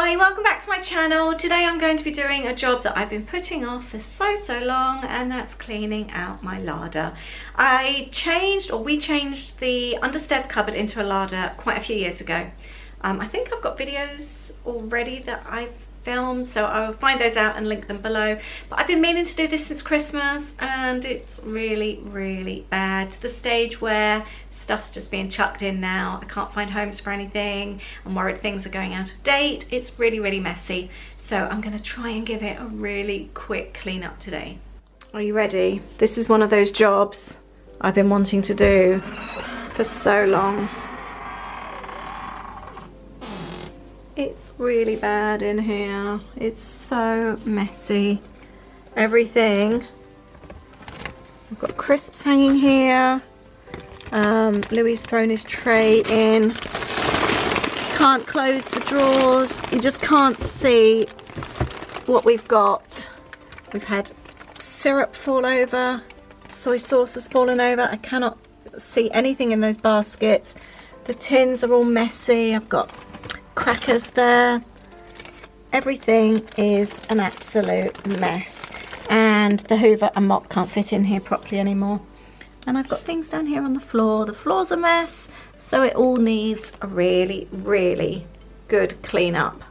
Hi, welcome back to my channel. Today I'm going to be doing a job that I've been putting off for so long, and that's cleaning out my larder. We changed the understairs cupboard into a larder quite a few years ago. I think I've got videos already that I've filmed, so I'll find those out and link them below. But I've been meaning to do this since Christmas, and it's really bad, to the stage where stuff's just being chucked in now. I can't find homes for anything. I'm worried things are going out of date. It's really messy. So I'm going to try and give it a really quick clean up today. Are you ready? This is one of those jobs I've been wanting to do for so long. It's really bad in here. It's so messy. Everything. I've got crisps hanging here. Louis thrown his tray in. Can't close the drawers. You just can't see what we've got. We've had syrup fall over. Soy sauce has fallen over. I cannot see anything in those baskets. The tins are all messy. I've got crackers there. Everything is an absolute mess, and the hoover and mop can't fit in here properly anymore. And I've got things down here on the floor. The floor's a mess, so it all needs a really good clean up.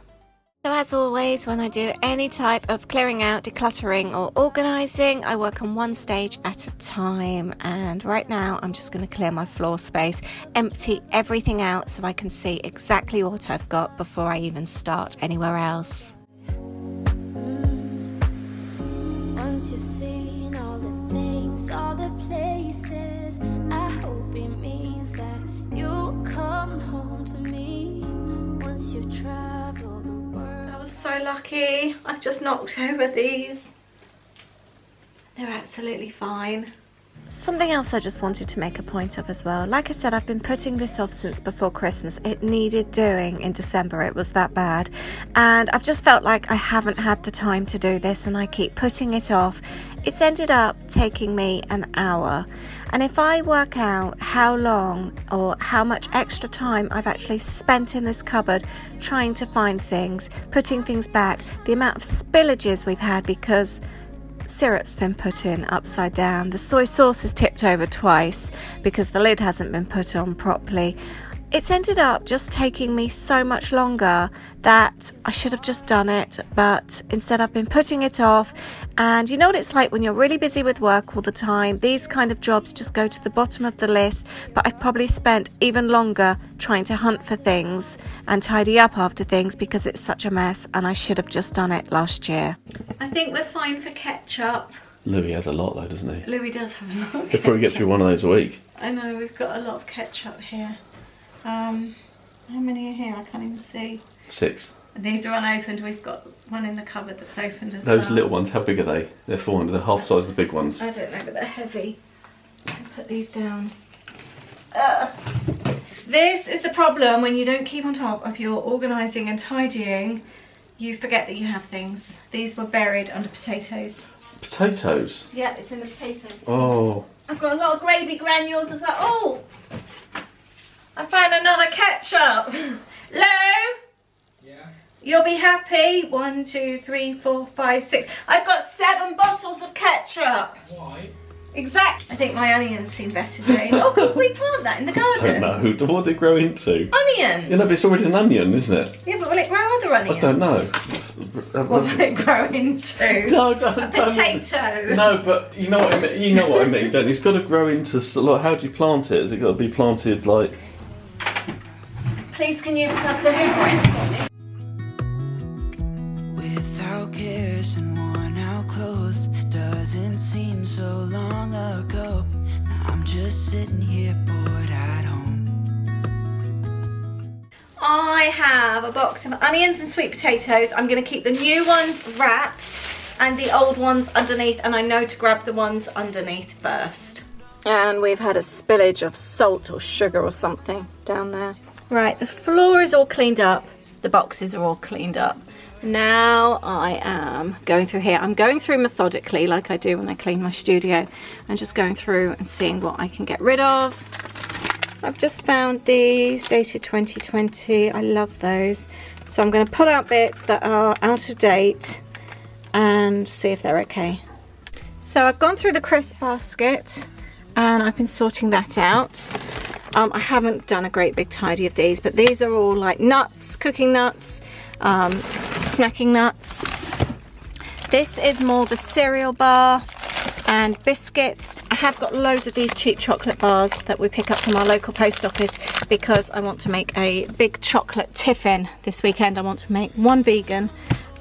So as always, when I do any type of clearing out, decluttering or organising, I work on one stage at a time. And right now I'm just going to clear my floor space, empty everything out so I can see exactly what I've got before I even start anywhere else. Once you've seen all the things, all the places, I hope it means that you'll come home to me once you've traveled the world. So lucky. I've just knocked over these. They're absolutely fine. Something else I just wanted to make a point of as well. Like I said, I've been putting this off since before Christmas. It needed doing in December. It was that bad. And I've just felt like I haven't had the time to do this, and I keep putting it off. It's ended up taking me an hour. And if I work out how long or how much extra time I've actually spent in this cupboard trying to find things, putting things back, the amount of spillages we've had because syrup's been put in upside down, the soy sauce is tipped over twice because the lid hasn't been put on properly. It's ended up just taking me so much longer that I should have just done it, but instead I've been putting it off. And you know what it's like when you're really busy with work all the time. These kind of jobs just go to the bottom of the list, but I've probably spent even longer trying to hunt for things and tidy up after things because it's such a mess, and I should have just done it last year. I think we're fine for ketchup. Louis has a lot though, doesn't he? Louis does have a lot of ketchup. He'll probably get through one of those a week. I know, we've got a lot of ketchup here. How many are here? I can't even see. 6. These are unopened. We've got one in the cupboard that's opened as well. Those little ones, how big are they? They're 400. They're half size of the big ones. I don't know, but they're heavy. I'll put these down. This is the problem when you don't keep on top of your organising and tidying. You forget that you have things. These were buried under potatoes. Potatoes? Yeah, it's in the potato. Oh. I've got a lot of gravy granules as well. Oh! I found another ketchup. Lou? Yeah? You'll be happy. 1, 2, 3, 4, 5, 6. I've got 7 bottles of ketchup. Why? Exactly. I think my onions seem better doing. Oh, could we plant that in the garden? I don't know. What do they grow into? Onions. You know, but it's already an onion, isn't it? Yeah, but will it grow other onions? I don't know. What will it grow into? No, a potato. No, but you know what I mean. You know what I mean, don't you? It's got to grow into. Like, how do you plant it? Has it got to be planted like? Please, can you plug the hoover in for me? Without cares and worn out clothes, doesn't seem so long ago. I'm just sitting here bored at home. I have a box of onions and sweet potatoes. I'm going to keep the new ones wrapped and the old ones underneath, and I know to grab the ones underneath first. And we've had a spillage of salt or sugar or something down there. Right, the floor is all cleaned up. The boxes are all cleaned up. Now I am going through here. I'm going through methodically like I do when I clean my studio, and just going through and seeing what I can get rid of. I've just found these, dated 2020. I love those. So I'm going to pull out bits that are out of date and see if they're okay. So I've gone through the crisp basket and I've been sorting that out. I haven't done a great big tidy of these, but these are all like nuts, cooking nuts, snacking nuts. This is more the cereal bar and biscuits. I have got loads of these cheap chocolate bars that we pick up from our local post office because I want to make a big chocolate tiffin this weekend. I want to make one vegan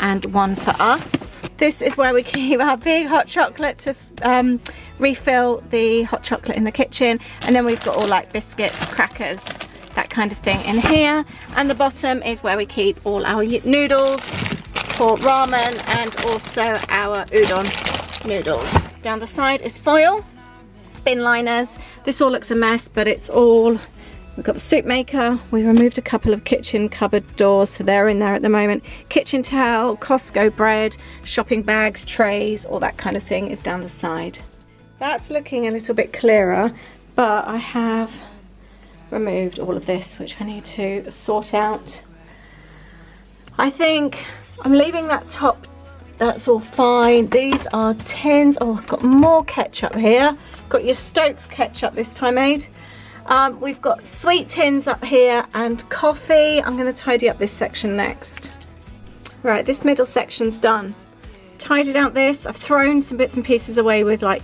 and one for us. This is where we keep our big hot chocolate to refill the hot chocolate in the kitchen, and then we've got all like biscuits, crackers, that kind of thing in here. And the bottom is where we keep all our noodles for ramen and also our udon noodles. Down the side is foil, bin liners. This all looks a mess, but it's all, we've got the soup maker. We removed a couple of kitchen cupboard doors, so they're in there at the moment. Kitchen towel, Costco bread, shopping bags, trays, all that kind of thing is down the side. That's looking a little bit clearer, but I have removed all of this, which I need to sort out. I think I'm leaving that top, that's all fine. These are tins. Oh, I've got more ketchup here. Got your Stokes ketchup this time, made. We've got sweet tins up here and coffee. I'm going to tidy up this section next. Right, this middle section's done. Tidied out this. I've thrown some bits and pieces away with like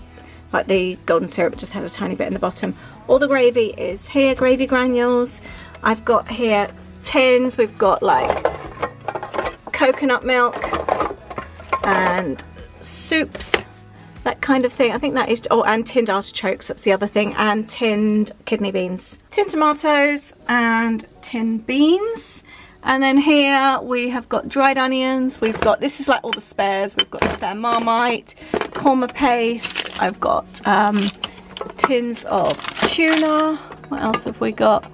the golden syrup, just had a tiny bit in the bottom. All the gravy is here, gravy granules. I've got here tins. We've got like coconut milk and soups, that kind of thing. I think that is, oh, and tinned artichokes, that's the other thing, and tinned kidney beans, tinned tomatoes and tinned beans. And then here we have got dried onions. We've got, this is like all the spares. We've got spare Marmite, korma paste. I've got tins of tuna. What else have we got?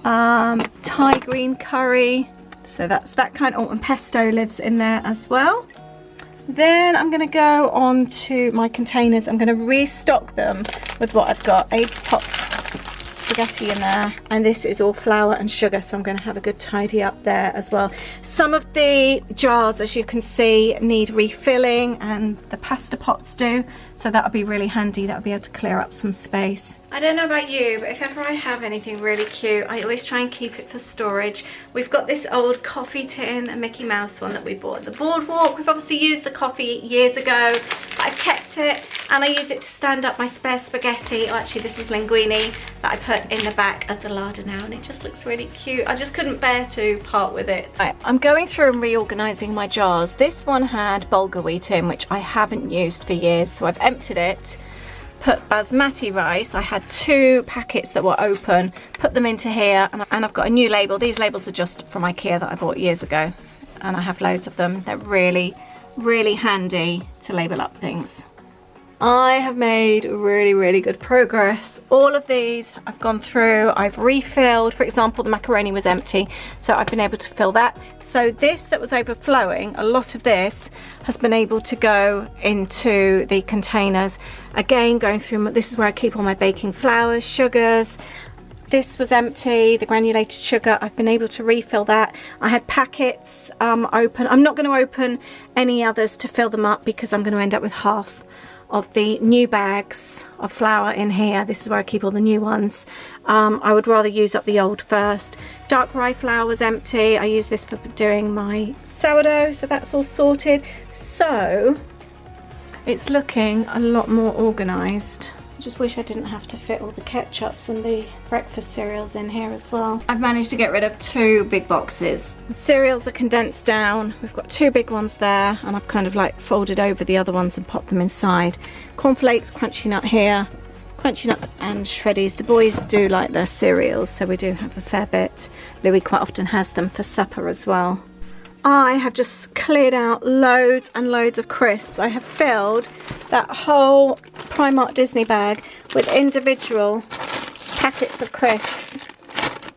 Thai green curry. So that's that kind. Oh, and pesto lives in there as well. Then I'm going to go on to my containers. I'm going to restock them with what I've got. Aids popped spaghetti in there, and this is all flour and sugar, so I'm going to have a good tidy up there as well. Some of the jars, as you can see, need refilling, and the pasta pots do, so that'll be really handy. That'll be able to clear up some space. I don't know about you, but if ever I have anything really cute, I always try and keep it for storage. We've got this old coffee tin, a Mickey Mouse one that we bought at the boardwalk. We've obviously used the coffee years ago. I've kept it, and I use it to stand up my spare spaghetti. Oh, actually, this is linguine that I put in the back of the larder now, and it just looks really cute. I just couldn't bear to part with it. Right, I'm going through and reorganizing my jars. This one had bulgur wheat in, which I haven't used for years, so I've emptied it. Put basmati rice. I had 2 packets that were open, put them into here, and I've got a new label. These labels are just from IKEA that I bought years ago, and I have loads of them. They're really, really handy to label up things. I have made really, really good progress. All of these I've gone through, I've refilled. For example, the macaroni was empty, so I've been able to fill that. So this that was overflowing, a lot of this has been able to go into the containers. Again, going through, this is where I keep all my baking flours, sugars. This was empty, the granulated sugar, I've been able to refill that. I had packets open. I'm not going to open any others to fill them up because I'm going to end up with half of the new bags of flour in here. This is where I keep all the new ones. I would rather use up the old first. Dark rye flour was empty. I use this for doing my sourdough, so that's all sorted. So it's looking a lot more organised. I just wish I didn't have to fit all the ketchups and the breakfast cereals in here as well. I've managed to get rid of 2 big boxes. The cereals are condensed down. We've got 2 big ones there, and I've kind of like folded over the other ones and popped them inside. Cornflakes, Crunchy Nut here, Crunchy Nut and Shreddies. The boys do like their cereals, so we do have a fair bit. Louis quite often has them for supper as well. I have just cleared out loads and loads of crisps. I have filled that whole Primark Disney bag with individual packets of crisps.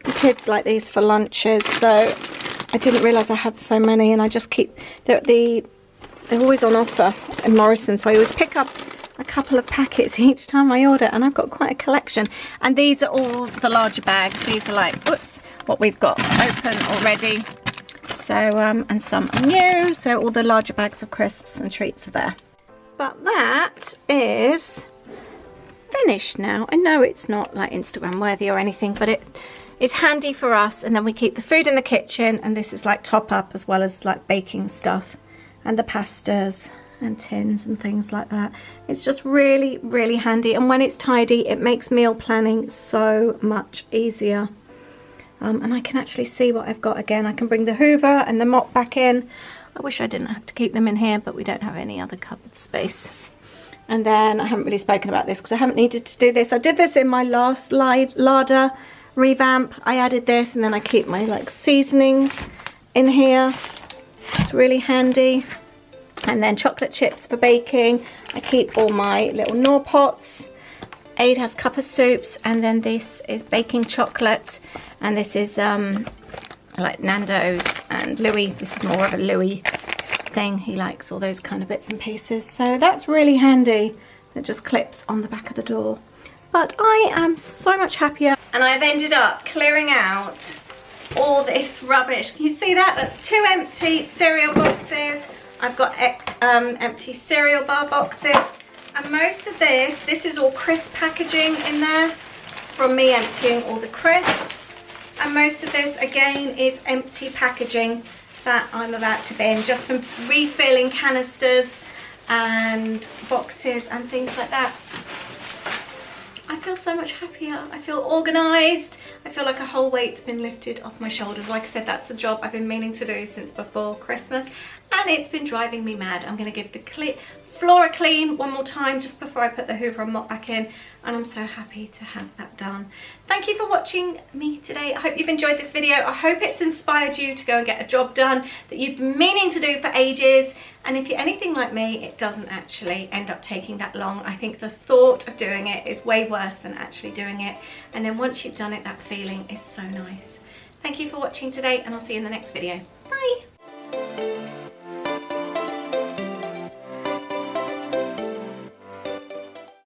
The kids like these for lunches, so I didn't realise I had so many, and I just keep, they're always on offer in Morrison's, so I always pick up a couple of packets each time I order, and I've got quite a collection. And these are all the larger bags. These are like, whoops, what we've got open already. So, and some are new. So all the larger bags of crisps and treats are there. But that is finished now. I know it's not like Instagram worthy or anything, but it is handy for us. And then we keep the food in the kitchen, and this is like top up as well as like baking stuff and the pastas and tins and things like that. It's just really, really handy, and when it's tidy it makes meal planning so much easier. And I can actually see what I've got again. I can bring the hoover and the mop back in. I wish I didn't have to keep them in here, but we don't have any other cupboard space. And then I haven't really spoken about this because I haven't needed to do this. I did this in my last Larder revamp. I added this, and then I keep my like seasonings in here. It's really handy. And then chocolate chips for baking. I keep all my little Knorr pots. Aid has cup of soups, and then this is baking chocolate, and this is like Nando's and Louis. This is more of a Louis thing. He likes all those kind of bits and pieces, so that's really handy. It just clips on the back of the door. But I am so much happier, and I've ended up clearing out all this rubbish. Can you see that? That's 2 empty cereal boxes. I've got empty cereal bar boxes, and most of this is all crisp packaging in there from me emptying all the crisps, and most of this again is empty packaging that I'm about to bin, just from refilling canisters and boxes and things like that. I feel so much happier. I feel organised. I feel like a whole weight's been lifted off my shoulders. Like I said, that's the job I've been meaning to do since before Christmas, and it's been driving me mad. I'm going to give the floor a clean one more time just before I put the hoover and mop back in, and I'm so happy to have that done. Thank you for watching me today. I hope you've enjoyed this video. I hope it's inspired you to go and get a job done that you've been meaning to do for ages. And if you're anything like me, it doesn't actually end up taking that long. I think the thought of doing it is way worse than actually doing it. And then once you've done it, that feeling is so nice. Thank you for watching today, and I'll see you in the next video. Bye.